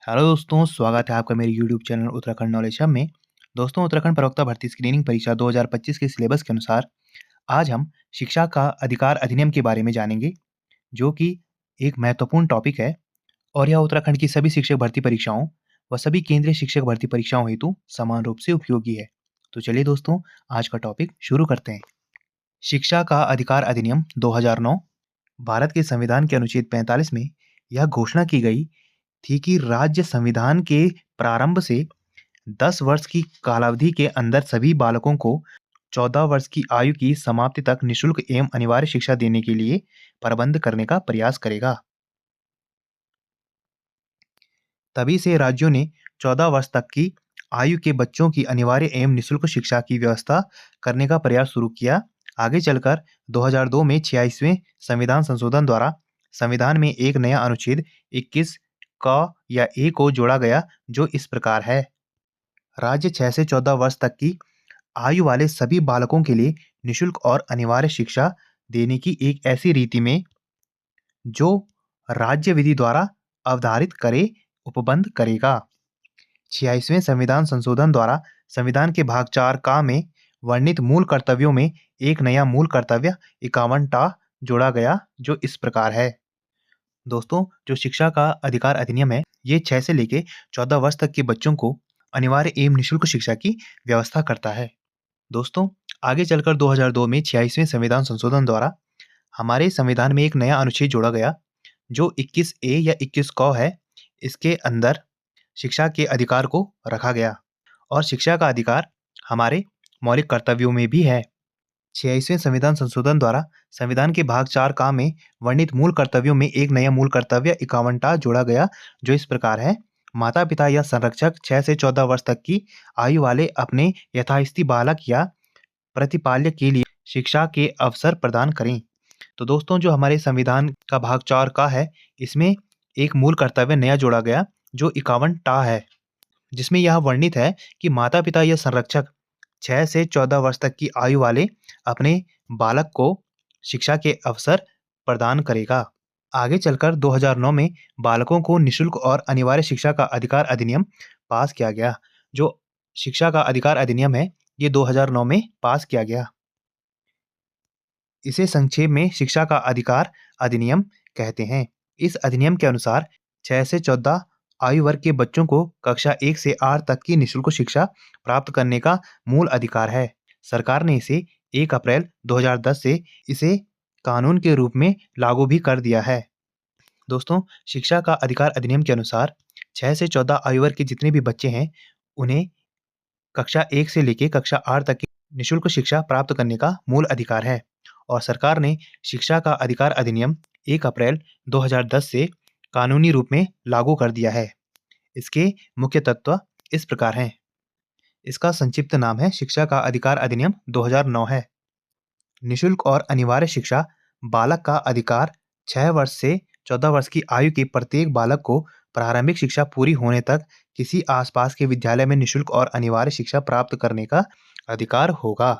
Hello दोस्तों, स्वागत है आपका मेरे YouTube channel Uttarakhand knowledge hub में। दोस्तों, उत्तराखंड प्रवक्ता भर्ती स्क्रीनिंग परीक्षा 2025 के सिलेबस के अनुसार आज हम शिक्षा का अधिकार अधिनियम के बारे में जानेंगे, जो कि एक महत्वपूर्ण टॉपिक है और यह उत्तराखंड की सभी शिक्षक भर्ती परीक्षाओं व सभी केंद्रीय शिक्षक भर्ती परीक्षाओं हेतु समान रूप से उपयोगी है। तो चलिए दोस्तों, आज का टॉपिक शुरू करते हैं। शिक्षा का अधिकार अधिनियम 2009 भारत के संविधान के अनुच्छेद 45 में यह घोषणा की गई थी कि राज्य संविधान के प्रारंभ से 10 वर्ष की कालावधि के अंदर सभी बालकों को 14 वर्ष की आयु की समाप्ति तक निःशुल्क एवं अनिवार्य शिक्षा देने के लिए प्रबंध करने का प्रयास करेगा। तभी से राज्यों ने 14 वर्ष तक की आयु के बच्चों की अनिवार्य एवं निःशुल्क शिक्षा की व्यवस्था करने का प्रयास शुरू किया। आगे चलकर 2002 में 46वें संविधान संशोधन द्वारा संविधान में एक नया अनुच्छेद 21 क या ए को जोड़ा गया, जो इस प्रकार है। राज्य 6 से 14 वर्ष तक की आयु वाले सभी बालकों के लिए निःशुल्क और अनिवार्य शिक्षा देने की एक ऐसी रीति में जो राज्य विधि द्वारा अवधारित करे उपबंध करेगा। 46वें संविधान संशोधन द्वारा संविधान के भाग 4 का में वर्णित मूल कर्तव्यों में एक नया मूल कर्तव्य 51 टा जोड़ा गया, जो इस प्रकार है। दोस्तों, जो शिक्षा का अधिकार अधिनियम है, ये 6 से लेके 14 वर्ष तक के बच्चों को अनिवार्य एवं निःशुल्क शिक्षा की व्यवस्था करता है। दोस्तों, आगे चलकर 2002 में 46वें संविधान संशोधन द्वारा हमारे संविधान में एक नया अनुच्छेद जोड़ा गया, जो 21 ए या 21 क है। इसके अंदर शिक्षा के अधिकार को रखा गया और शिक्षा का अधिकार हमारे मौलिक कर्तव्यों में भी है। 46वें संविधान संशोधन द्वारा संविधान के भाग 4 का में वर्णित मूल कर्तव्यों में एक नया मूल कर्तव्य 51 टा जोड़ा गया, जो इस प्रकार है। माता पिता या संरक्षक 6 से 14 वर्ष तक की आयु वाले अपने यथास्थिति बालक या प्रतिपाल्य के लिए शिक्षा के अवसर प्रदान करें। तो दोस्तों, जो हमारे संविधान का भाग 4 का है, इसमें एक मूल कर्तव्य नया जोड़ा गया, जो 51 टा है, जिसमें यह वर्णित है कि माता पिता या संरक्षक 6 से 14 वर्ष तक की आयु वाले अपने बालक को शिक्षा के अवसर प्रदान करेगा। आगे चलकर 2009 में बालकों को निःशुल्क और अनिवार्य शिक्षा का अधिकार अधिनियम पास किया गया। जो शिक्षा का अधिकार अधिनियम है, ये 2009 में पास किया गया। इसे संक्षेप में शिक्षा का अधिकार अधिनियम कहते हैं। इस अधिनियम के अनुसार 6 से 14 आयु वर्ग के बच्चों को कक्षा 1 से 8 तक की निःशुल्क शिक्षा प्राप्त करने का मूल अधिकार है। सरकार ने इसे 1 अप्रैल 2010 से इसे कानून के रूप में लागू भी कर दिया है। दोस्तों, शिक्षा का अधिकार अधिनियम के अनुसार 6 से 14 आयु वर्ग के जितने भी बच्चे हैं, उन्हें कक्षा 1 से लेके कक्षा 8 तक की निःशुल्क शिक्षा प्राप्त करने का मूल अधिकार है और सरकार ने शिक्षा का अधिकार अधिनियम 1 अप्रैल 2010 से कानूनी रूप में लागू कर दिया है। इसके मुख्य तत्व इस प्रकार हैं। इसका संक्षिप्त नाम है शिक्षा का अधिकार अधिनियम 2009 है। निःशुल्क और अनिवार्य शिक्षा बालक का अधिकार 6 वर्ष से 14 वर्ष की आयु के प्रत्येक बालक को प्रारंभिक शिक्षा पूरी होने तक किसी आसपास के विद्यालय में निःशुल्क और अनिवार्य शिक्षा प्राप्त करने का अधिकार होगा।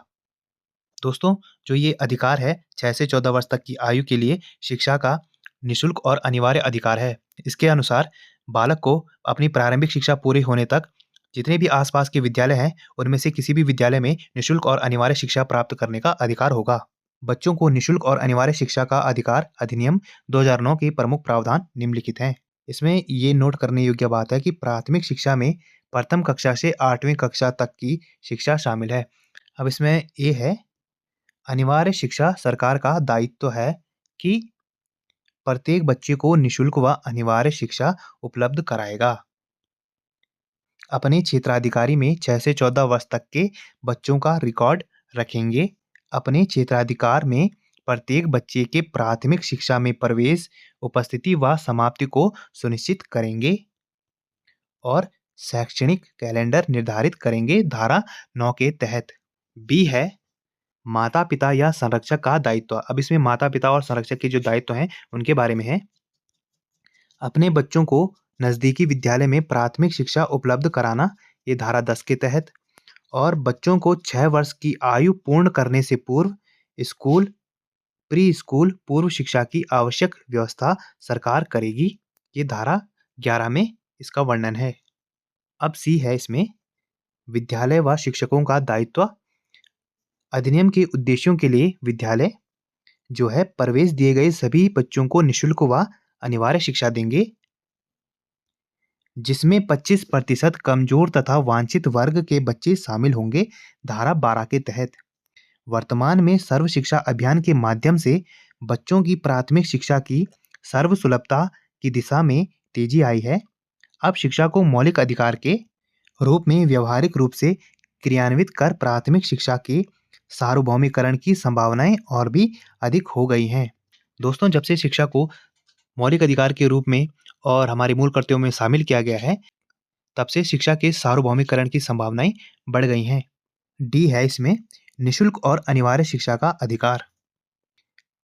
दोस्तों, जो ये अधिकार है 6 से 14 वर्ष तक की आयु के लिए शिक्षा का निःशुल्क और अनिवार्य अधिकार है। इसके अनुसार बालक को अपनी प्रारंभिक शिक्षा पूरी होने तक जितने भी आसपास के विद्यालय हैं, उनमें से किसी भी विद्यालय में निःशुल्क और अनिवार्य शिक्षा प्राप्त करने का अधिकार होगा। बच्चों को निःशुल्क और अनिवार्य शिक्षा का अधिकार अधिनियम 2009 के प्रमुख प्रावधान निम्नलिखित हैं। इसमें ये नोट करने योग्य बात है कि प्राथमिक शिक्षा में प्रथम कक्षा से 8वीं कक्षा तक की शिक्षा शामिल है। अब इसमें ये है, अनिवार्य शिक्षा सरकार का दायित्व है कि प्रत्येक बच्चे को निःशुल्क व अनिवार्य शिक्षा उपलब्ध कराएगा। अपने क्षेत्राधिकारी में 6 से 14 वर्ष तक के बच्चों का रिकॉर्ड रखेंगे। अपने क्षेत्राधिकार में प्रत्येक बच्चे के प्राथमिक शिक्षा में प्रवेश, उपस्थिति व समाप्ति को सुनिश्चित करेंगे और शैक्षणिक कैलेंडर निर्धारित करेंगे। धारा 9 के तहत बी है, माता पिता या संरक्षक का दायित्व। अब इसमें माता पिता और संरक्षक के जो दायित्व हैं, उनके बारे में है। अपने बच्चों को नजदीकी विद्यालय में प्राथमिक शिक्षा उपलब्ध कराना, ये धारा 10 के तहत। और बच्चों को 6 वर्ष की आयु पूर्ण करने से पूर्व स्कूल, प्री स्कूल पूर्व शिक्षा की आवश्यक व्यवस्था सरकार करेगी, ये धारा 11 में इसका वर्णन है। अब सी है इसमें, विद्यालय व शिक्षकों का दायित्व। अधिनियम के उद्देश्यों के लिए विद्यालय जो है प्रवेश दिए गए सभी बच्चों को निःशुल्क व अनिवार्य शिक्षा देंगे, जिसमें 25% कमजोर तथा वांछित वर्ग के बच्चे शामिल होंगे, धारा 12 के तहत। वर्तमान में सर्व शिक्षा अभियान के माध्यम से बच्चों की प्राथमिक शिक्षा की सर्वसुलभता की दिशा में तेजी आई है। अब शिक्षा को मौलिक अधिकार के रूप में व्यवहारिक रूप से क्रियान्वित कर प्राथमिक शिक्षा के सार्वभौमिकरण की संभावनाएं और भी अधिक हो गई हैं। दोस्तों, जब से शिक्षा को मौलिक अधिकार के रूप में और हमारे मूल कर्तव्यों में शामिल किया गया है, तब से शिक्षा के सार्वभौमिकरण की संभावनाएं बढ़ गई हैं। डी है इसमें, निःशुल्क और अनिवार्य शिक्षा का अधिकार।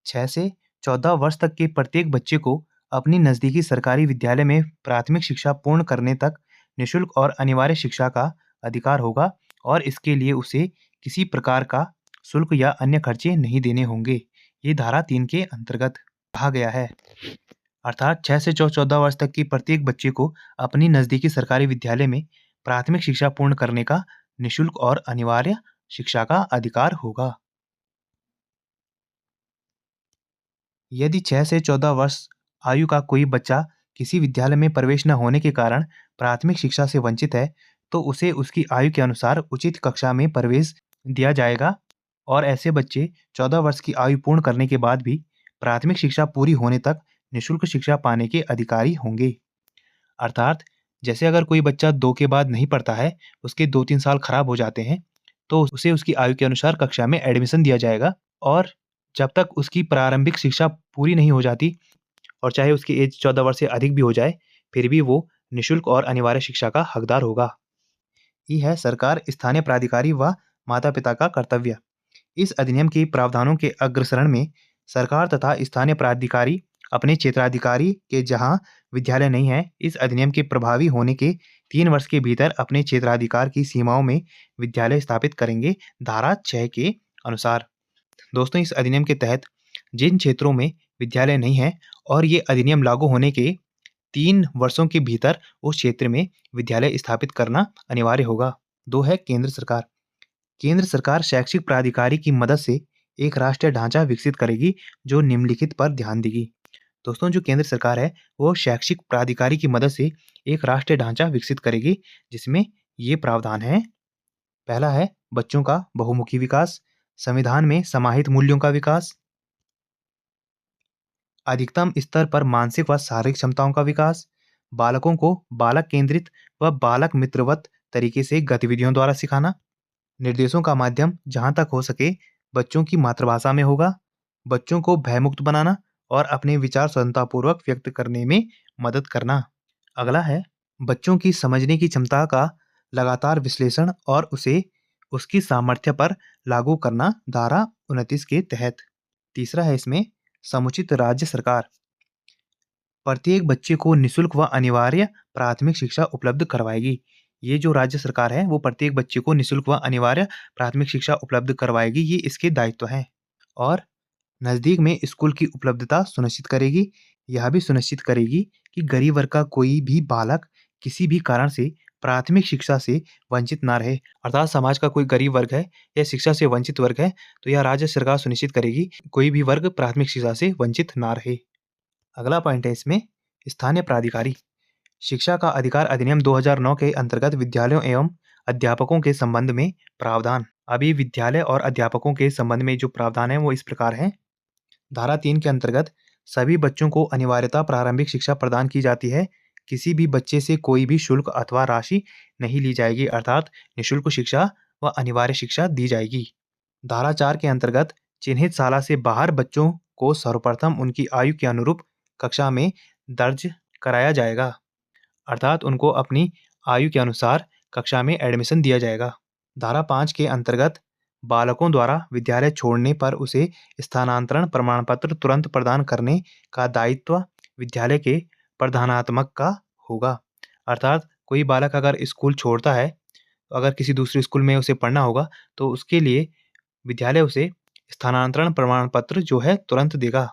6 से 14 वर्ष तक के प्रत्येक बच्चे को अपनी नज़दीकी सरकारी विद्यालय में प्राथमिक शिक्षा पूर्ण करने तक निःशुल्क और अनिवार्य शिक्षा का अधिकार होगा और इसके लिए उसे किसी प्रकार का शुल्क या अन्य खर्चे नहीं देने होंगे। ये धारा 3 के अंतर्गत कहा गया है। अर्थात 6 से 14 वर्ष तक के प्रत्येक बच्चे को अपनी नज़दीकी सरकारी विद्यालय में प्राथमिक शिक्षा पूर्ण करने का निःशुल्क और अनिवार्य शिक्षा का अधिकार होगा। यदि 6 से 14 वर्ष आयु का कोई बच्चा किसी विद्यालय में प्रवेश न होने के कारण प्राथमिक शिक्षा से वंचित है, तो उसे उसकी आयु के अनुसार उचित कक्षा में प्रवेश दिया जाएगा और ऐसे बच्चे 14 वर्ष की आयु पूर्ण करने के बाद भी प्राथमिक शिक्षा पूरी होने तक निःशुल्क शिक्षा पाने के अधिकारी होंगे। अर्थात जैसे अगर कोई बच्चा 2 के बाद नहीं पढ़ता है, उसके 2-3 साल खराब हो जाते हैं, तो उसे उसकी आयु के अनुसार कक्षा में एडमिशन दिया जाएगा और जब तक उसकी प्रारंभिक शिक्षा पूरी नहीं हो जाती और चाहे उसकी एज 14 वर्ष से अधिक भी हो जाए, फिर भी वो निःशुल्क और अनिवार्य शिक्षा का हकदार होगा। ये है सरकार, स्थानीय प्राधिकारी व माता-पिता का कर्तव्य। इस अधिनियम के प्रावधानों के अग्रसरण में सरकार तथा स्थानीय प्राधिकारी अपने क्षेत्राधिकारी के जहां विद्यालय नहीं है, इस अधिनियम के प्रभावी होने के 3 वर्ष के भीतर अपने क्षेत्राधिकार की सीमाओं में विद्यालय स्थापित करेंगे, धारा 6 के अनुसार। दोस्तों, इस अधिनियम के तहत जिन क्षेत्रों में विद्यालय नहीं है और ये अधिनियम लागू होने के 3 वर्षों के भीतर उस क्षेत्र में विद्यालय स्थापित करना अनिवार्य होगा। 2 है केंद्र सरकार। केंद्र सरकार शैक्षिक प्राधिकारी की मदद से एक राष्ट्रीय ढांचा विकसित करेगी जो निम्नलिखित पर ध्यान देगी। दोस्तों, जो केंद्र सरकार है वो शैक्षिक प्राधिकारी की मदद से एक राष्ट्रीय ढांचा विकसित करेगी, जिसमें ये प्रावधान है। पहला है बच्चों का बहुमुखी विकास, संविधान में समाहित मूल्यों का विकास, अधिकतम स्तर पर मानसिक व शारीरिक क्षमताओं का विकास, बालकों को बालक केंद्रित व बालक मित्रवत तरीके से गतिविधियों द्वारा सिखाना, निर्देशों का माध्यम जहां तक हो सके बच्चों की मातृभाषा में होगा, बच्चों को भयमुक्त बनाना और अपने विचार स्वतंत्रतापूर्वक व्यक्त करने में मदद करना। अगला है बच्चों की समझने की क्षमता का लगातार विश्लेषण और उसे उसकी सामर्थ्य पर लागू करना, धारा 29 के तहत। तीसरा है इसमें समुचित राज्य सरकार। प्रत्येक बच्चे को निःशुल्क व अनिवार्य प्राथमिक शिक्षा उपलब्ध करवाएगी। ये जो राज्य सरकार है वो प्रत्येक बच्चे को निःशुल्क व अनिवार्य प्राथमिक शिक्षा उपलब्ध करवाएगी, ये इसके दायित्व हैं। और नज़दीक में स्कूल की उपलब्धता सुनिश्चित करेगी। यह भी सुनिश्चित करेगी कि गरीब वर्ग का कोई भी बालक किसी भी कारण से प्राथमिक शिक्षा से वंचित ना रहे। अर्थात समाज का कोई गरीब वर्ग है या शिक्षा से वंचित वर्ग है, तो यह राज्य सरकार सुनिश्चित करेगी कोई भी वर्ग प्राथमिक शिक्षा से वंचित ना रहे। अगला पॉइंट है इसमें स्थानीय प्राधिकारी। शिक्षा का अधिकार अधिनियम 2009 के अंतर्गत विद्यालयों एवं अध्यापकों के संबंध में प्रावधान। अभी विद्यालय और अध्यापकों के संबंध में जो प्रावधान है वो इस प्रकार है। धारा 3 के अंतर्गत सभी बच्चों को अनिवार्यता प्रारंभिक शिक्षा प्रदान की जाती है। किसी भी बच्चे से कोई भी शुल्क अथवा राशि नहीं ली जाएगी, अर्थात निःशुल्क शिक्षा व अनिवार्य शिक्षा दी जाएगी। धारा 4 के अंतर्गत चिन्हित शाला से बाहर बच्चों को सर्वप्रथम उनकी आयु के अनुरूप कक्षा में दर्ज कराया जाएगा, अर्थात उनको अपनी आयु के अनुसार कक्षा में एडमिशन दिया जाएगा। धारा 5 के अंतर्गत बालकों द्वारा विद्यालय छोड़ने पर उसे स्थानांतरण प्रमाण पत्र तुरंत प्रदान करने का दायित्व विद्यालय के प्रधानात्मक का होगा। अर्थात कोई बालक अगर स्कूल छोड़ता है, अगर किसी दूसरे स्कूल में उसे पढ़ना होगा, तो उसके लिए विद्यालय उसे स्थानांतरण प्रमाण पत्र जो है तुरंत देगा।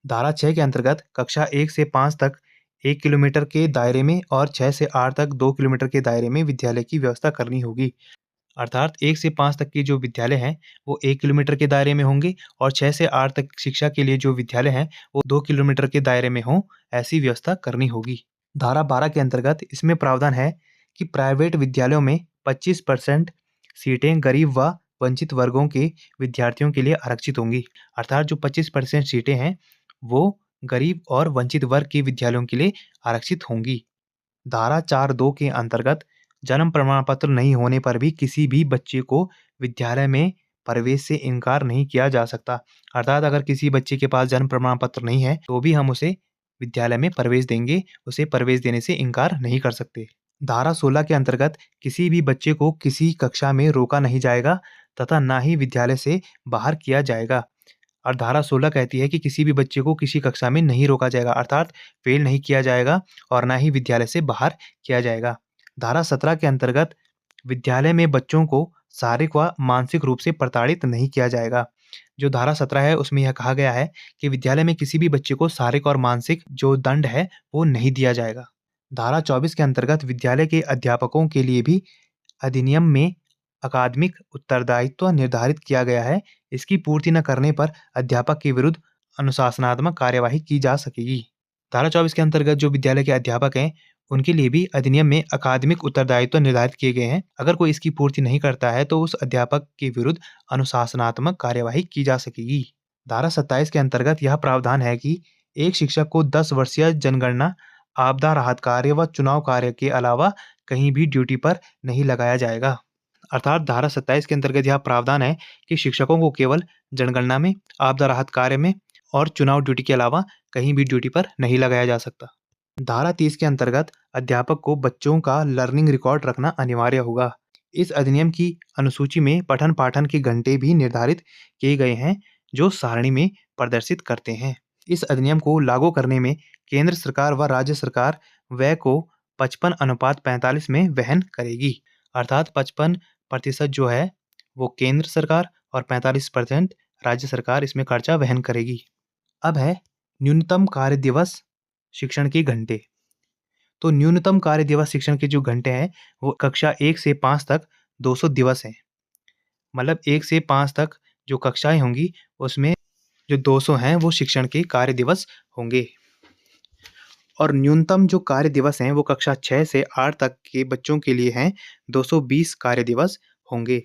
धारा 6 के अंतर्गत कक्षा 1 से 5 तक 1 किलोमीटर के दायरे में और 6 से 8 तक 2 किलोमीटर के दायरे में विद्यालय की व्यवस्था करनी होगी। अर्थात 1 से 5 तक के जो विद्यालय हैं, वो 1 किलोमीटर के दायरे में होंगे और 6 से 8 तक शिक्षा के लिए जो विद्यालय हैं, वो 2 किलोमीटर के दायरे में हों, ऐसी व्यवस्था करनी होगी। धारा 12 के अंतर्गत इसमें प्रावधान है कि प्राइवेट विद्यालयों में 25% सीटें गरीब व वंचित वर्गों के विद्यार्थियों के लिए आरक्षित होंगी। अर्थात जो 25% सीटें हैं, वो गरीब और वंचित वर्ग के विद्यालयों के लिए आरक्षित होंगी। धारा 4(2) के अंतर्गत जन्म प्रमाण पत्र नहीं होने पर भी किसी भी बच्चे को विद्यालय में प्रवेश से इनकार नहीं किया जा सकता। अर्थात अगर किसी बच्चे के पास जन्म प्रमाण पत्र नहीं है, तो भी हम उसे विद्यालय में प्रवेश देंगे, उसे प्रवेश देने से इनकार नहीं कर सकते। धारा 16 के अंतर्गत किसी भी बच्चे को किसी कक्षा में रोका नहीं जाएगा तथा ना ही विद्यालय से बाहर किया जाएगा। और धारा 16 कहती है कि किसी भी बच्चे को किसी कक्षा में नहीं रोका जाएगा, अर्थात फेल नहीं किया जाएगा और ना ही विद्यालय से बाहर किया जाएगा। धारा 17 के अंतर्गत विद्यालय में बच्चों को शारीरिक व मानसिक रूप से प्रताड़ित नहीं किया जाएगा। जो धारा 17 है उसमें यह कहा गया है कि विद्यालय में किसी भी बच्चे को शारीरिक और मानसिक जो दंड है वो नहीं दिया जाएगा। धारा 24 के अंतर्गत विद्यालय के अध्यापकों के लिए भी अधिनियम में अकादमिक उत्तरदायित्व निर्धारित किया गया है। इसकी पूर्ति न करने पर अध्यापक के विरुद्ध अनुशासनात्मक कार्यवाही की जा सकेगी। धारा 24 के अंतर्गत जो विद्यालय के अध्यापक हैं, उनके लिए भी अधिनियम में अकादमिक उत्तरदायित्व निर्धारित किए गए हैं। अगर कोई इसकी पूर्ति नहीं करता है, तो उस अध्यापक के विरुद्ध अनुशासनात्मक कार्यवाही की जा सकेगी। धारा 27 के अंतर्गत यह प्रावधान है कि एक शिक्षक को 10 वर्षीय जनगणना, आपदा राहत कार्य व चुनाव कार्य के अलावा कहीं भी ड्यूटी पर नहीं लगाया जाएगा। अर्थात धारा 27 के अंतर्गत यह प्रावधान है कि शिक्षकों को केवल जनगणना में, आपदा राहत कार्य में और चुनाव ड्यूटी के अलावा कहीं भी ड्यूटी पर नहीं लगाया जा सकता। धारा 30 के अंतर्गत अध्यापक को बच्चों का लर्निंग रिकॉर्ड रखना अनिवार्य होगा। इस अधिनियम की अनुसूची में पठन पाठन के घंटे भी निर्धारित किए गए हैं, जो सारणी में प्रदर्शित करते हैं। इस अधिनियम को लागू करने में केंद्र सरकार व राज्य सरकार व्यय को 55:45 में वहन करेगी। अर्थात 55% जो है वो केंद्र सरकार और 45% राज्य सरकार इसमें खर्चा वहन करेगी। अब है न्यूनतम कार्य दिवस शिक्षण के घंटे। तो न्यूनतम कार्य दिवस शिक्षण के जो घंटे हैं, वो कक्षा 1 से 5 तक 200 दिवस हैं। मतलब 1 से 5 तक जो कक्षाएं होंगी, उसमें जो 200 हैं वो शिक्षण के कार्य दिवस होंगे। और न्यूनतम जो कार्य दिवस हैं वो कक्षा 6 से 8 तक के बच्चों के लिए हैं, 220 कार्य दिवस होंगे।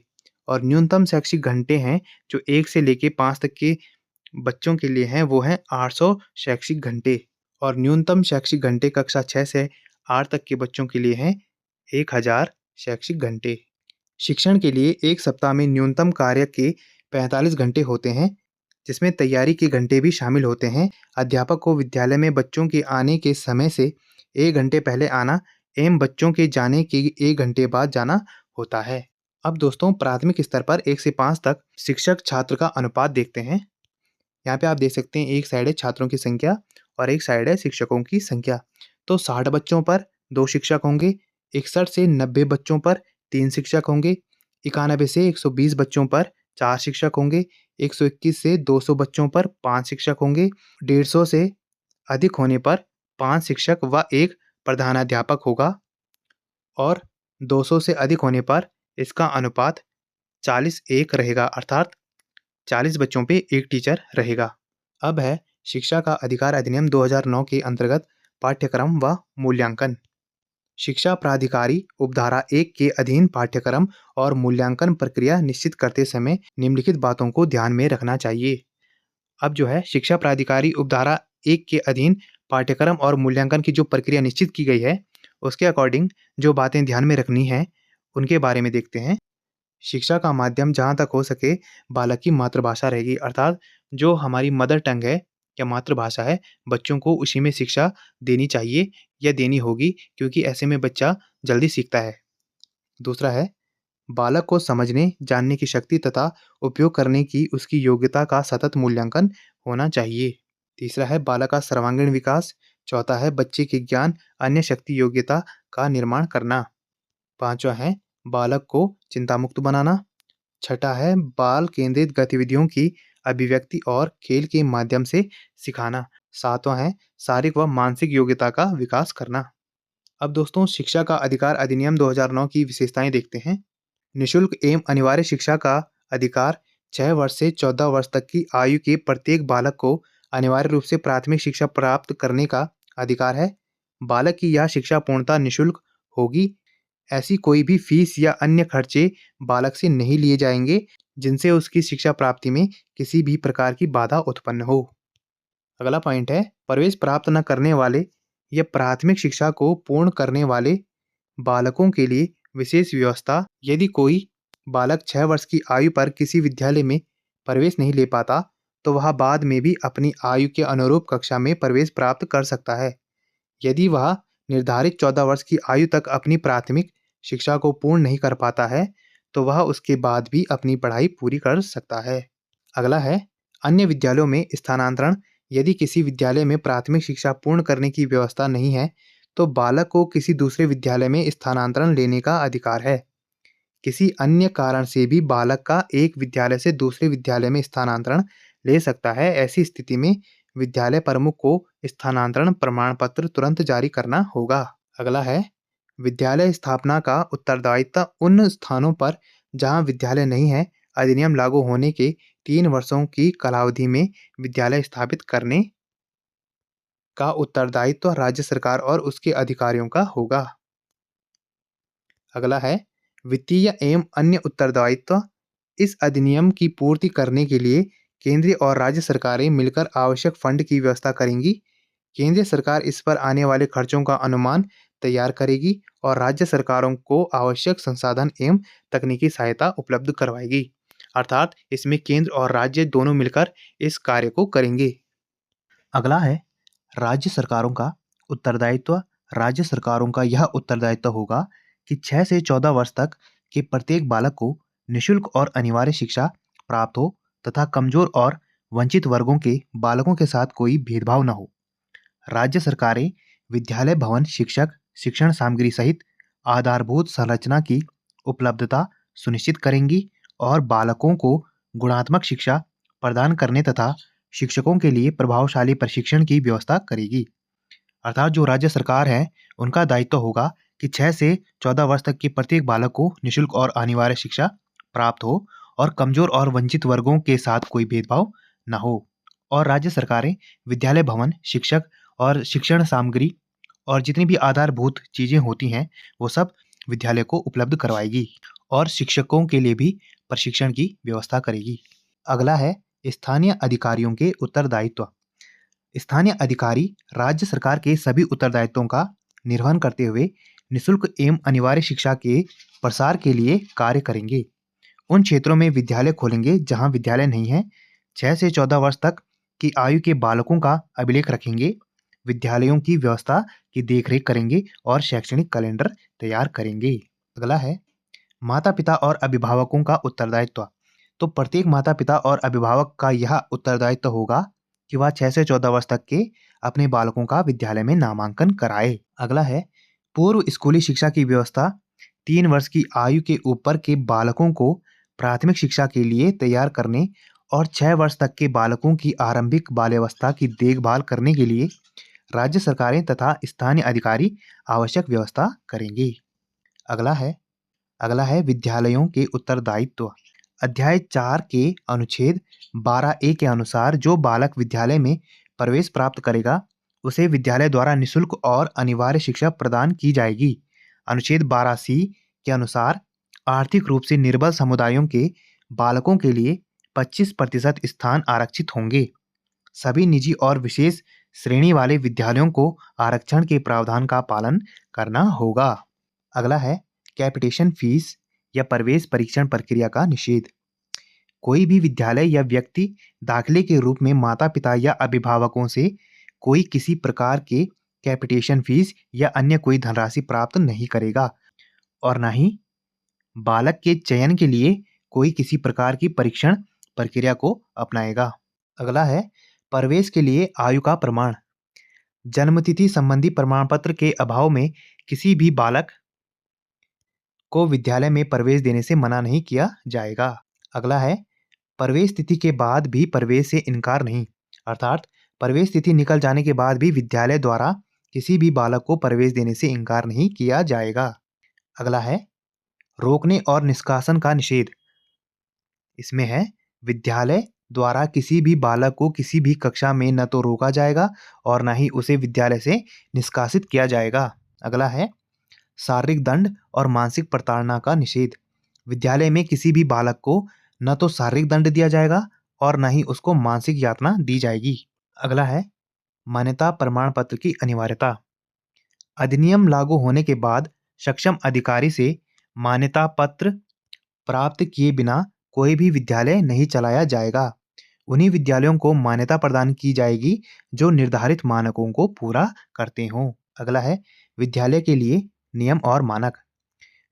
और न्यूनतम शैक्षिक घंटे हैं जो 1 से लेके 5 तक के बच्चों के लिए हैं, वो हैं 800 शैक्षिक घंटे। और न्यूनतम शैक्षिक घंटे कक्षा 6 से 8 तक के बच्चों के लिए हैं 1000 शैक्षिक घंटे। शिक्षण के लिए एक सप्ताह में न्यूनतम कार्य के 45 घंटे होते हैं, जिसमें तैयारी के घंटे भी शामिल होते हैं। अध्यापक को विद्यालय में बच्चों के आने के समय से 1 घंटे पहले आना एवं बच्चों के जाने के 1 घंटे बाद जाना होता है। अब दोस्तों, प्राथमिक स्तर पर 1 से 5 तक शिक्षक छात्र का अनुपात देखते हैं। यहाँ पे आप देख सकते हैं, एक साइड है छात्रों की संख्या और एक साइड है शिक्षकों की संख्या। तो 60 बच्चों पर 2 शिक्षक होंगे, 61 से 90 बच्चों पर 3 शिक्षक होंगे, 91 से 120 बच्चों पर 4 शिक्षक होंगे, 121 से 200 बच्चों पर 5 शिक्षक होंगे, 150 से अधिक होने पर 5 शिक्षक व 1 प्रधानाध्यापक होगा और 200 से अधिक होने पर इसका अनुपात 40:1 रहेगा, अर्थात 40 बच्चों पे 1 टीचर रहेगा। अब है शिक्षा का अधिकार अधिनियम 2009 के अंतर्गत पाठ्यक्रम व मूल्यांकन। शिक्षा प्राधिकारी उपधारा 1 के अधीन पाठ्यक्रम और मूल्यांकन प्रक्रिया निश्चित करते समय निम्नलिखित बातों को ध्यान में रखना चाहिए। अब जो है शिक्षा प्राधिकारी उपधारा 1 के अधीन पाठ्यक्रम और मूल्यांकन की जो प्रक्रिया निश्चित की गई है, उसके अकॉर्डिंग जो बातें ध्यान में रखनी है, उनके बारे में देखते हैं। शिक्षा का माध्यम जहाँ तक हो सके बालक की मातृभाषा रहेगी, अर्थात जो हमारी मदर टंग है या मातृभाषा है, बच्चों को उसी में शिक्षा देनी चाहिए या देनी होगी, क्योंकि ऐसे में बच्चा जल्दी सीखता है। दूसरा है बालक को समझने, जानने की शक्ति तथा उपयोग करने की उसकी योग्यता का सतत मूल्यांकन होना चाहिए। तीसरा है बालक का सर्वांगीण विकास। चौथा है बच्चे के ज्ञान, अन्य शक्ति योग्यता का निर्माण करना। पांचवा है बालक को चिंता मुक्त बनाना। छठा है बाल केंद्रित गतिविधियों की अभिव्यक्ति और खेल के माध्यम से सिखाना। सातवां है शारीरिक व मानसिक योग्यता का विकास करना। अब दोस्तों शिक्षा का अधिकार अधिनियम 2009 की विशेषताएं देखते हैं। निशुल्क एवं अनिवार्य शिक्षा का अधिकार 6 वर्ष से 14 वर्ष तक की आयु के प्रत्येक बालक को अनिवार्य रूप से प्राथमिक शिक्षा प्राप्त करने का अधिकार है। बालक की यह शिक्षा पूर्णतः निशुल्क होगी। ऐसी कोई भी फीस या अन्य खर्चे बालक से नहीं लिए जाएंगे जिनसे उसकी शिक्षा प्राप्ति में किसी भी प्रकार की बाधा उत्पन्न हो। अगला पॉइंट है प्रवेश प्राप्त न करने वाले या प्राथमिक शिक्षा को पूर्ण करने वाले बालकों के लिए विशेष व्यवस्था। यदि कोई बालक 6 वर्ष की आयु पर किसी विद्यालय में प्रवेश नहीं ले पाता तो वह बाद में भी अपनी आयु के अनुरूप कक्षा में प्रवेश प्राप्त कर सकता है। यदि वह निर्धारित 14 वर्ष की आयु तक अपनी प्राथमिक शिक्षा को पूर्ण नहीं कर पाता है तो वह उसके बाद भी अपनी पढ़ाई पूरी कर सकता है। अगला है अन्य विद्यालयों में स्थानांतरण। यदि किसी विद्यालय में प्राथमिक शिक्षा पूर्ण करने की व्यवस्था नहीं है तो बालक को किसी दूसरे विद्यालय में स्थानांतरण लेने का अधिकार है। किसी अन्य कारण से भी बालक का एक विद्यालय से दूसरे विद्यालय में स्थानांतरण ले सकता है। ऐसी स्थिति में विद्यालय प्रमुख को स्थानांतरण प्रमाण पत्र तुरंत जारी करना होगा। अगला है विद्यालय स्थापना का उत्तरदायित्व। उन स्थानों पर जहां विद्यालय नहीं है अधिनियम लागू होने के 3 वर्षों की कालावधि में विद्यालय स्थापित करने का उत्तरदायित्व राज्य सरकार और उसके अधिकारियों का होगा। अगला है वित्तीय एवं अन्य उत्तरदायित्व। इस अधिनियम की पूर्ति करने के लिए केंद्रीय और राज्य सरकारें मिलकर आवश्यक फंड की व्यवस्था करेंगी। केंद्रीय सरकार इस पर आने वाले खर्चों का अनुमान तैयार करेगी और राज्य सरकारों को आवश्यक संसाधन एवं तकनीकी सहायता उपलब्ध करवाएगी। अर्थात इसमें केंद्र और राज्य दोनों मिलकर इस कार्य को करेंगे। अगला है राज्य सरकारों का उत्तरदायित्व। राज्य सरकारों का यह उत्तरदायित्व होगा कि 6 से 14 वर्ष तक के प्रत्येक बालक को निशुल्क और अनिवार्य शिक्षा प्राप्त हो तथा कमजोर और वंचित वर्गों के बालकों के साथ कोई भेदभाव न हो। राज्य सरकारें विद्यालय भवन, शिक्षक, शिक्षण सामग्री सहित आधारभूत संरचना की उपलब्धता सुनिश्चित करेंगी और बालकों को गुणात्मक शिक्षा प्रदान करने तथा शिक्षकों के लिए प्रभावशाली प्रशिक्षण की व्यवस्था करेगी। अर्थात जो राज्य सरकार है उनका दायित्व होगा कि 6 से 14 वर्ष तक के प्रत्येक बालक को निशुल्क और अनिवार्य शिक्षा प्राप्त हो और कमजोर और वंचित वर्गों के साथ कोई भेदभाव न हो। और राज्य सरकारें विद्यालय भवन, शिक्षक और शिक्षण सामग्री और जितनी भी आधारभूत चीजें होती हैं वो सब विद्यालय को उपलब्ध करवाएगी और शिक्षकों के लिए भी प्रशिक्षण की व्यवस्था करेगी। अगला है स्थानीय अधिकारियों के उत्तरदायित्व। स्थानीय अधिकारी राज्य सरकार के सभी उत्तरदायित्वों का निर्वहन करते हुए निशुल्क एवं अनिवार्य शिक्षा के प्रसार के लिए कार्य करेंगे। उन क्षेत्रों में विद्यालय खोलेंगे जहां विद्यालय नहीं है। 6 से 14 वर्ष तक की आयु के बालकों का अभिलेख रखेंगे, विद्यालयों की व्यवस्था की देखरेख करेंगे और शैक्षणिक कैलेंडर तैयार करेंगे। अगला है माता पिता और अभिभावकों का उत्तरदायित्व। तो प्रत्येक माता पिता और अभिभावक का यह उत्तरदायित्व होगा कि वह 6 से 14 वर्ष तक के अपने बालकों का विद्यालय में नामांकन कराए। अगला है पूर्व स्कूली शिक्षा की व्यवस्था। 3 वर्ष की आयु के ऊपर के बालकों को प्राथमिक शिक्षा के लिए तैयार करने और 6 वर्ष तक के बालकों की आरंभिक बाल्यावस्था की देखभाल करने के लिए राज्य सरकारें तथा स्थानीय अधिकारी आवश्यक व्यवस्था करेंगे। अगला है विद्यालयों के उत्तरदायित्व। अध्याय 4 के अनुच्छेद 12A के अनुसार जो बालक विद्यालय में प्रवेश प्राप्त करेगा उसे विद्यालय द्वारा निशुल्क और अनिवार्य शिक्षा प्रदान की जाएगी। अनुच्छेद 12C के अनुसार आर्थिक रूप से निर्बल समुदायों के बालकों के लिए 25% स्थान आरक्षित होंगे। सभी निजी और विशेष श्रेणी वाले विद्यालयों को आरक्षण के प्रावधान का पालन करना होगा। अगला है कैपिटेशन फीस या प्रवेश परीक्षण प्रक्रिया का निषेध। कोई भी विद्यालय या व्यक्ति दाखिले के रूप में माता पिता या अभिभावकों से कोई किसी प्रकार के कैपिटेशन फीस या अन्य कोई धनराशि प्राप्त नहीं करेगा और ना ही बालक के चयन के लिए कोई किसी प्रकार की परीक्षण प्रक्रिया को अपनाएगा। अगला है प्रवेश के लिए आयु का प्रमाण। जन्मतिथि संबंधी प्रमाण पत्र के अभाव में किसी भी बालक को विद्यालय में प्रवेश देने से मना नहीं किया जाएगा। अगला है प्रवेश तिथि के बाद भी प्रवेश से इनकार नहीं। अर्थात प्रवेश तिथि निकल जाने के बाद भी विद्यालय द्वारा किसी भी बालक को प्रवेश देने से इनकार नहीं किया जाएगा। अगला है रोकने और निष्कासन का निषेध। इसमें है विद्यालय द्वारा किसी भी बालक को किसी भी कक्षा में न तो रोका जाएगा और ना ही उसे विद्यालय से निष्कासित किया जाएगा। अगला है शारीरिक दंड और मानसिक प्रताड़ना का निषेध। विद्यालय में किसी भी बालक को न तो शारीरिक दंड दिया जाएगा और न ही उसको मानसिक यातना दी जाएगी। अगला है मान्यता प्रमाण पत्र की अनिवार्यता। अधिनियम लागू होने के बाद सक्षम अधिकारी से मान्यता पत्र प्राप्त किए बिना कोई भी विद्यालय नहीं चलाया जाएगा। उन्हीं विद्यालयों को मान्यता प्रदान की जाएगी जो निर्धारित मानकों को पूरा करते हों। अगला है विद्यालय के लिए नियम और मानक।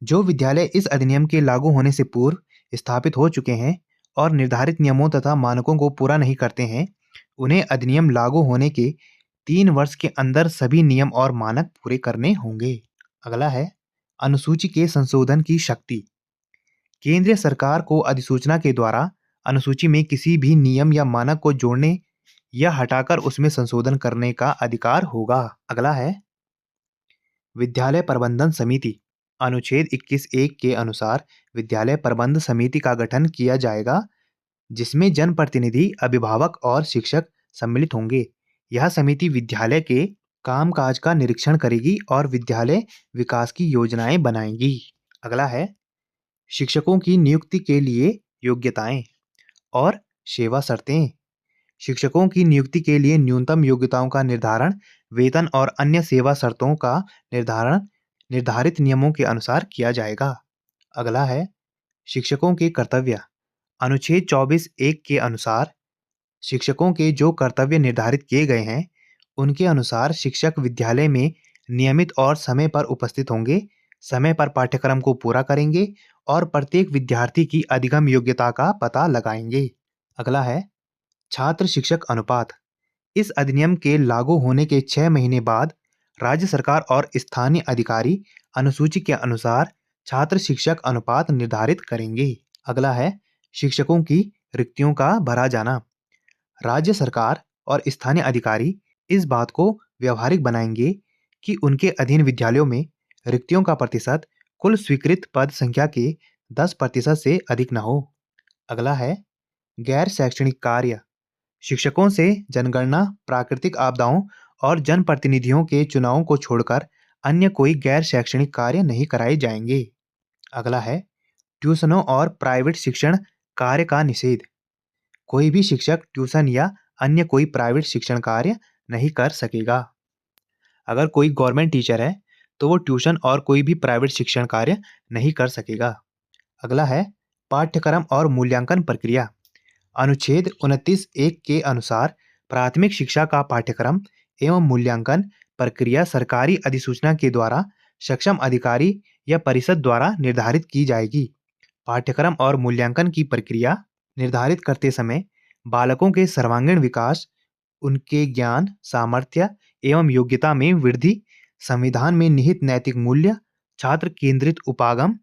जो विद्यालय इस अधिनियम के लागू होने से पूर्व स्थापित हो चुके हैं और निर्धारित नियमों तथा मानकों को पूरा नहीं करते हैं, उन्हें अधिनियम लागू होने के 3 वर्ष के अंदर सभी नियम और मानक पूरे करने होंगे। अगला है अनुसूची के संशोधन की शक्ति। केंद्रीय सरकार को अधिसूचना के द्वारा अनुसूची में किसी भी नियम या मानक को जोड़ने या हटाकर उसमें संशोधन करने का अधिकार होगा। अगला है विद्यालय प्रबंधन समिति। अनुच्छेद 21(1) के अनुसार विद्यालय प्रबंध समिति का गठन किया जाएगा जिसमें जनप्रतिनिधि, अभिभावक और शिक्षक सम्मिलित होंगे। यह समिति विद्यालय के कामकाज का निरीक्षण करेगी और विद्यालय विकास की योजनाएं बनाएगी। अगला है शिक्षकों की नियुक्ति के लिए योग्यताएं और सेवा शर्तें। शिक्षकों की नियुक्ति के लिए न्यूनतम योग्यताओं का निर्धारण, वेतन और अन्य सेवा शर्तों का निर्धारण निर्धारित नियमों के अनुसार किया जाएगा। अगला है शिक्षकों के कर्तव्य। अनुच्छेद 24(1) के अनुसार शिक्षकों के जो कर्तव्य निर्धारित किए गए हैं, उनके अनुसार शिक्षक विद्यालय में नियमित और समय पर उपस्थित होंगे, समय पर पाठ्यक्रम को पूरा करेंगे और प्रत्येक विद्यार्थी की अधिगम योग्यता का पता लगाएंगे। अगला है छात्र शिक्षक अनुपात। इस अधिनियम के लागू होने के 6 महीने बाद राज्य सरकार और स्थानीय अधिकारी अनुसूची के अनुसार छात्र शिक्षक अनुपात निर्धारित करेंगे। अगला है शिक्षकों की रिक्तियों का भरा जाना। राज्य सरकार और स्थानीय अधिकारी इस बात को व्यवहारिक बनाएंगे कि उनके अधीन विद्यालयों में रिक्तियों का प्रतिशत कुल स्वीकृत पद संख्या के 10% से अधिक न हो। अगला है गैर शैक्षणिक कार्य। शिक्षकों से जनगणना, प्राकृतिक आपदाओं और जनप्रतिनिधियों के चुनावों को छोड़कर अन्य कोई गैर शैक्षणिक कार्य नहीं कराए जाएंगे। अगला है ट्यूशनों और प्राइवेट शिक्षण कार्य का निषेध। कोई भी शिक्षक ट्यूशन या अन्य कोई प्राइवेट शिक्षण कार्य नहीं कर सकेगा। अगर कोई गवर्नमेंट टीचर है तो वो ट्यूशन और कोई भी प्राइवेट शिक्षण कार्य नहीं कर सकेगा। अगला है पाठ्यक्रम और मूल्यांकन प्रक्रिया। अनुच्छेद 29(1) के अनुसार प्राथमिक शिक्षा का पाठ्यक्रम एवं मूल्यांकन प्रक्रिया सरकारी अधिसूचना के द्वारा सक्षम अधिकारी या परिषद द्वारा निर्धारित की जाएगी। पाठ्यक्रम और मूल्यांकन की प्रक्रिया निर्धारित करते समय बालकों के सर्वांगीण विकास, उनके ज्ञान, सामर्थ्य एवं योग्यता में वृद्धि, संविधान में निहित नैतिक मूल्य, छात्र केंद्रित उपागम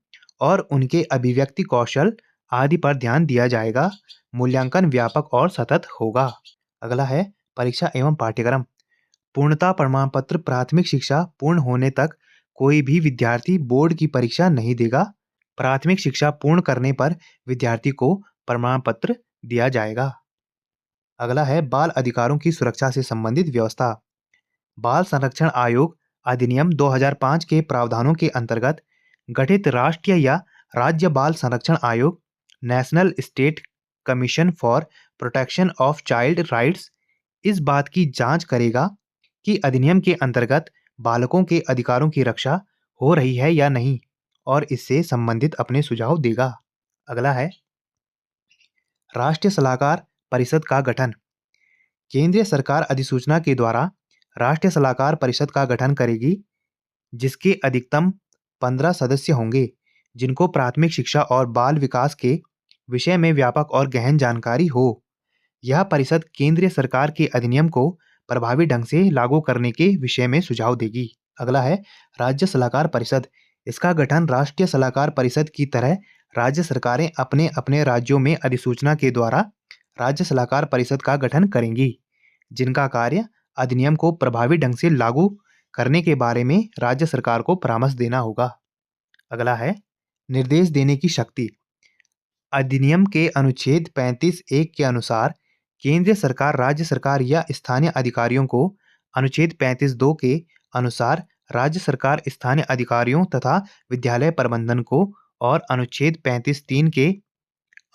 और उनके अभिव्यक्ति कौशल आदि पर ध्यान दिया जाएगा। मूल्यांकन व्यापक और सतत होगा। अगला है परीक्षा एवं पाठ्यक्रम। पूर्णता प्रमाण पत्र। प्राथमिक शिक्षा पूर्ण होने तक कोई भी विद्यार्थी बोर्ड की परीक्षा नहीं देगा। प्राथमिक शिक्षा पूर्ण करने पर विद्यार्थी को प्रमाण पत्र दिया जाएगा। अगला है बाल अधिकारों की सुरक्षा से संबंधित व्यवस्था। बाल संरक्षण आयोग अधिनियम 2005 के प्रावधानों के अंतर्गत गठित राष्ट्रीय या राज्य बाल संरक्षण आयोग, national state commission for protection of child rights, इस बात की जांच करेगा कि अधिनियम के अंतर्गत बालकों के अधिकारों की रक्षा हो रही है या नहीं और इससे संबंधित अपने सुझाव देगा। अगला है राष्ट्रीय सलाहकार परिषद का गठन। केंद्रीय सरकार अधिसूचना के द्वारा राष्ट्रीय सलाहकार परिषद का गठन करेगी जिसके अधिकतम 15 सदस्य होंगे जिनको प्राथमिक शिक्षा और बाल विकास के विषय में व्यापक और गहन जानकारी हो। यह परिषद केंद्रीय सरकार के अधिनियम को प्रभावी ढंग से लागू करने के विषय में सुझाव देगी। अगला है राज्य सलाहकार परिषद। इसका गठन राष्ट्रीय सलाहकार परिषद की तरह राज्य सरकारें अपने अपने राज्यों में अधिसूचना के द्वारा राज्य सलाहकार परिषद का गठन करेंगी जिनका कार्य अधिनियम को प्रभावी ढंग से लागू करने के बारे में राज्य सरकार को परामर्श देना होगा। अगला है निर्देश देने की शक्ति। अधिनियम के अनुच्छेद 35(1) के अनुसार केंद्रीय सरकार, राज्य सरकार या स्थानीय अधिकारियों को, अनुच्छेद 35(2) के अनुसार राज्य सरकार स्थानीय अधिकारियों तथा विद्यालय प्रबंधन को और अनुच्छेद 35(3) के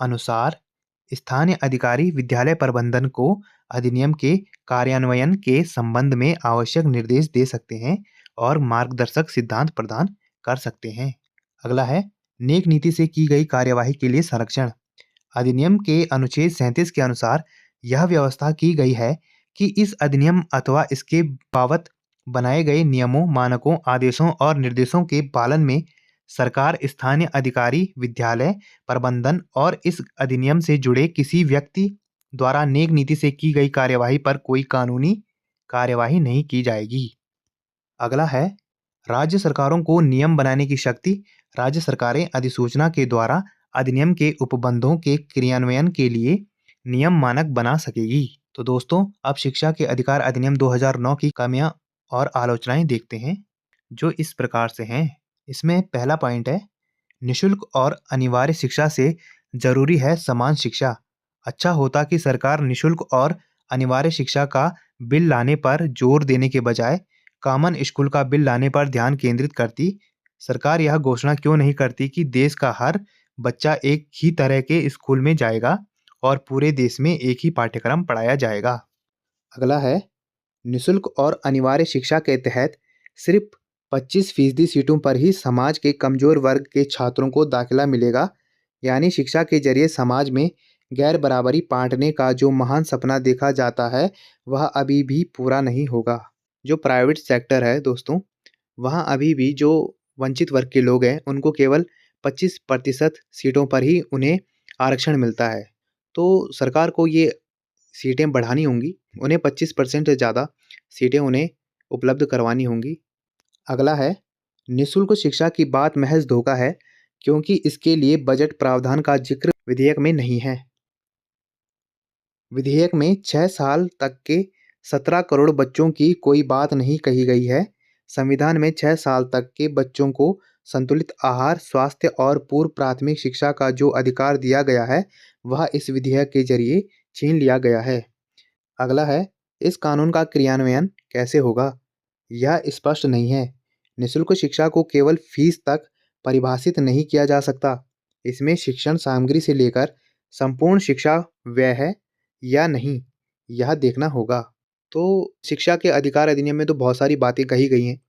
अनुसार स्थानीय अधिकारी विद्यालय प्रबंधन को अधिनियम के कार्यान्वयन के संबंध में आवश्यक निर्देश दे सकते हैं और मार्गदर्शक सिद्धांत प्रदान कर सकते हैं। अगला है नेक नीति से की गई कार्यवाही के लिए संरक्षण। अधिनियम के अनुच्छेद 37 के अनुसार यह व्यवस्था की गई है कि इस अधिनियम अथवा इसके बाबत बनाए गए नियमों, मानकों, आदेशों और निर्देशों के पालन में सरकार, स्थानीय अधिकारी, विद्यालय प्रबंधन और इस अधिनियम से जुड़े किसी व्यक्ति द्वारा नेक नीति से की गई कार्यवाही पर कोई कानूनी कार्यवाही नहीं की जाएगी। अगला है राज्य सरकारों को नियम बनाने की शक्ति। राज्य सरकारें अधिसूचना के द्वारा अधिनियम के उपबंधों के क्रियान्वयन के लिए नियम मानक बना सकेगी। तो दोस्तों, अब शिक्षा के अधिकार अधिनियम 2009 की खामियां और आलोचनाएं देखते हैं, जो इस प्रकार से हैं। इसमें पहला पॉइंट है निःशुल्क और अनिवार्य शिक्षा से जरूरी है समान शिक्षा। अच्छा होता कि सरकार निःशुल्क और अनिवार्य शिक्षा का बिल लाने पर जोर देने के बजाय कॉमन स्कूल का बिल लाने पर ध्यान केंद्रित करती। सरकार यह घोषणा क्यों नहीं करती कि देश का हर बच्चा एक ही तरह के स्कूल में जाएगा और पूरे देश में एक ही पाठ्यक्रम पढ़ाया जाएगा। अगला है निःशुल्क और अनिवार्य शिक्षा के तहत सिर्फ 25% सीटों पर ही समाज के कमजोर वर्ग के छात्रों को दाखिला मिलेगा। यानी शिक्षा के जरिए समाज में गैर बराबरी बांटने का जो महान सपना देखा जाता है वह अभी भी पूरा नहीं होगा। जो प्राइवेट सेक्टर है दोस्तों, वहाँ अभी भी जो वंचित वर्ग के लोग हैं उनको केवल 25% सीटों पर ही उन्हें आरक्षण मिलता है। तो सरकार को ये सीटें बढ़ानी होंगी, उन्हें 25% से ज़्यादा सीटें उन्हें उपलब्ध करवानी होंगी। अगला है निःशुल्क शिक्षा की बात महज धोखा है क्योंकि इसके लिए बजट प्रावधान का जिक्र विधेयक में नहीं है। विधेयक में 6 साल तक के 17 करोड़ बच्चों की कोई बात नहीं कही गई है। संविधान में 6 साल तक के बच्चों को संतुलित आहार, स्वास्थ्य और पूर्व प्राथमिक शिक्षा का जो अधिकार दिया गया है वह इस विधेयक के जरिए छीन लिया गया है। अगला है इस कानून का क्रियान्वयन कैसे होगा, यह स्पष्ट नहीं है। निःशुल्क शिक्षा को केवल फीस तक परिभाषित नहीं किया जा सकता। इसमें शिक्षण सामग्री से लेकर संपूर्ण शिक्षा व्यय है या नहीं, यह देखना होगा। तो शिक्षा के अधिकार अधिनियम में तो बहुत सारी बातें कही गई हैं,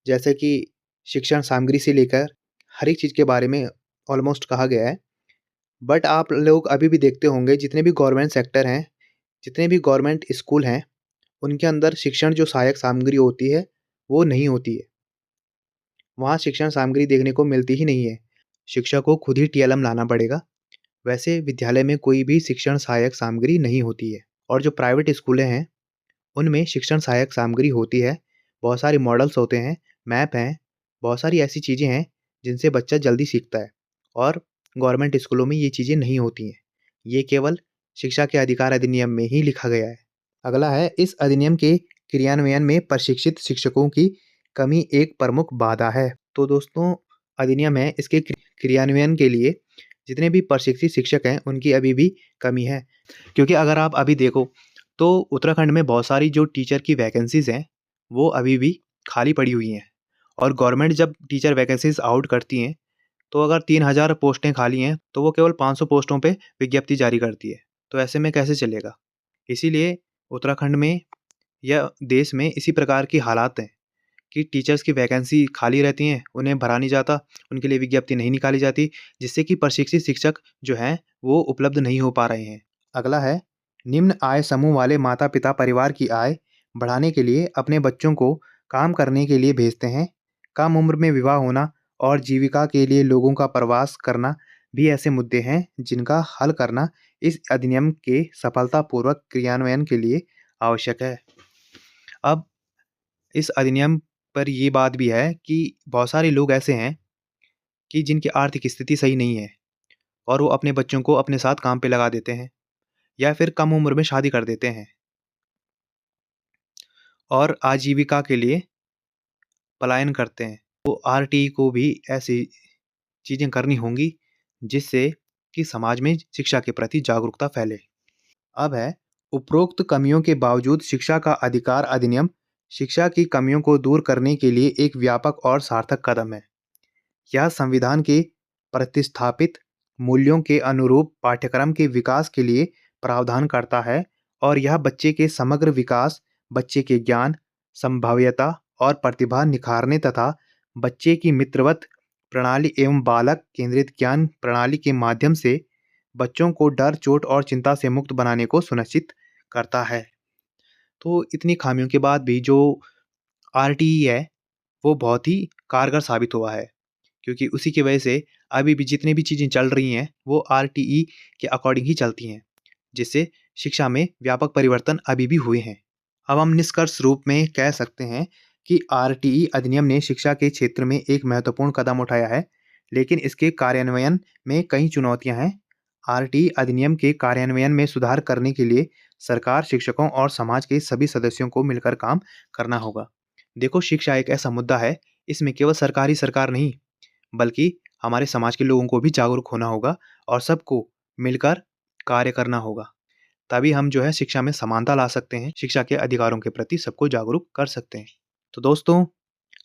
जैसे कि शिक्षण सामग्री से लेकर हर एक चीज़ के बारे में ऑलमोस्ट कहा गया है। बट आप लोग अभी भी देखते होंगे जितने भी गवर्नमेंट सेक्टर हैं, जितने भी गवर्नमेंट स्कूल हैं, उनके अंदर शिक्षण जो सहायक सामग्री होती है वो नहीं होती है। वहाँ शिक्षण सामग्री देखने को मिलती ही नहीं है। शिक्षक को खुद ही टीएलएम लाना पड़ेगा। वैसे विद्यालय में कोई भी शिक्षण सहायक सामग्री नहीं होती है। और जो प्राइवेट स्कूलें हैं उनमें शिक्षण सहायक सामग्री होती है। बहुत सारे मॉडल्स होते हैं, मैप हैं, बहुत सारी ऐसी चीज़ें हैं जिनसे बच्चा जल्दी सीखता है और गवर्नमेंट स्कूलों में ये चीज़ें नहीं होती हैं। ये केवल शिक्षा के अधिकार अधिनियम में ही लिखा गया है। अगला है इस अधिनियम के क्रियान्वयन में प्रशिक्षित शिक्षकों की कमी एक प्रमुख बाधा है। तो दोस्तों, अधिनियम है, इसके क्रियान्वयन के लिए जितने भी प्रशिक्षित शिक्षक हैं उनकी अभी भी कमी है। क्योंकि अगर आप अभी देखो तो उत्तराखंड में बहुत सारी जो टीचर की वैकेंसीज़ हैं वो अभी भी खाली पड़ी हुई हैं। और गवर्नमेंट जब टीचर वैकेंसीज आउट करती हैं तो अगर 3000 पोस्टें खाली हैं तो वो केवल 500 पोस्टों पे विज्ञप्ति जारी करती है। तो ऐसे में कैसे चलेगा? इसीलिए उत्तराखंड में या देश में इसी प्रकार की हालात हैं कि टीचर्स की वैकेंसी खाली रहती हैं, उन्हें भरा नहीं जाता, उनके लिए विज्ञप्ति नहीं निकाली जाती, जिससे कि प्रशिक्षित शिक्षक जो हैं वो उपलब्ध नहीं हो पा रहे हैं। अगला है निम्न आय समूह वाले माता पिता परिवार की आय बढ़ाने के लिए अपने बच्चों को काम करने के लिए भेजते हैं। कम उम्र में विवाह होना और जीविका के लिए लोगों का प्रवास करना भी ऐसे मुद्दे हैं जिनका हल करना इस अधिनियम के सफलतापूर्वक क्रियान्वयन के लिए आवश्यक है। अब इस अधिनियम पर ये बात भी है कि बहुत सारे लोग ऐसे हैं कि जिनकी आर्थिक स्थिति सही नहीं है और वो अपने बच्चों को अपने साथ काम पे लगा देते हैं या फिर कम उम्र में शादी कर देते हैं। और आजीविका के लिए पलायन करते हैं। तो आरटीई को भी ऐसी चीज़ें करनी होंगी जिससे कि समाज में शिक्षा के प्रति जागरूकता फैले। अब है उपरोक्त कमियों के बावजूद शिक्षा का अधिकार अधिनियम शिक्षा की कमियों को दूर करने के लिए एक व्यापक और सार्थक कदम है। यह संविधान के प्रतिस्थापित मूल्यों के अनुरूप पाठ्यक्रम के विकास के लिए प्रावधान करता है और यह बच्चे के समग्र विकास, बच्चे के ज्ञान, संभाव्यता और प्रतिभा निखारने तथा बच्चे की मित्रवत प्रणाली एवं बालक केंद्रित ज्ञान प्रणाली के माध्यम से बच्चों को डर, चोट और चिंता से मुक्त बनाने को सुनिश्चित करता है। तो इतनी खामियों के बाद भी जो आरटीई है, वो बहुत ही कारगर साबित हुआ है। क्योंकि उसी की वजह से अभी भी जितनी भी चीज़ें चल रही हैं, वो आरटीई के अकॉर्डिंग ही चलती हैं, जिससे शिक्षा में व्यापक परिवर्तन अभी भी हुए हैं। अब हम निष्कर्ष रूप में कह सकते हैं कि आरटीई अधिनियम ने शिक्षा के क्षेत्र में एक महत्वपूर्ण कदम उठाया है, लेकिन इसके कार्यान्वयन में कई चुनौतियां हैं। आरटीई अधिनियम के कार्यान्वयन में सुधार करने के लिए सरकार, शिक्षकों और समाज के सभी सदस्यों को मिलकर काम करना होगा। देखो, शिक्षा एक ऐसा मुद्दा है, इसमें केवल सरकार ही सरकार नहीं, बल्कि हमारे समाज के लोगों को भी जागरूक होना होगा और सबको मिलकर कार्य करना होगा। तभी हम जो है शिक्षा में समानता ला सकते हैं, शिक्षा के अधिकारों के प्रति सबको जागरूक कर सकते हैं। तो दोस्तों,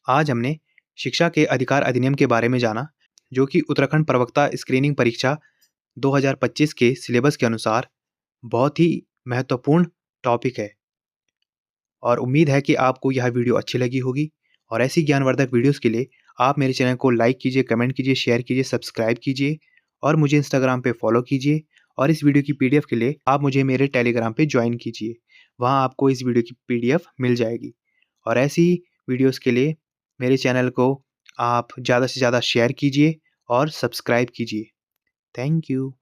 आज हमने शिक्षा के अधिकार अधिनियम के बारे में जाना, जो कि उत्तराखंड प्रवक्ता स्क्रीनिंग परीक्षा 2025 के सिलेबस के अनुसार बहुत ही महत्वपूर्ण टॉपिक है। और उम्मीद है कि आपको यह वीडियो अच्छी लगी होगी और ऐसी ज्ञानवर्धक वीडियोस के लिए आप मेरे चैनल को लाइक कीजिए, कमेंट कीजिए, शेयर कीजिए, सब्सक्राइब कीजिए और मुझे इंस्टाग्राम पे फॉलो कीजिए। और इस वीडियो की पीडीएफ के लिए आप मुझे मेरे टेलीग्राम पे ज्वाइन कीजिए। वहाँ आपको इस वीडियो की पीडीएफ मिल जाएगी। और ऐसी वीडियोस के लिए मेरे चैनल को आप ज़्यादा से ज़्यादा शेयर कीजिए और सब्सक्राइब कीजिए। Thank you.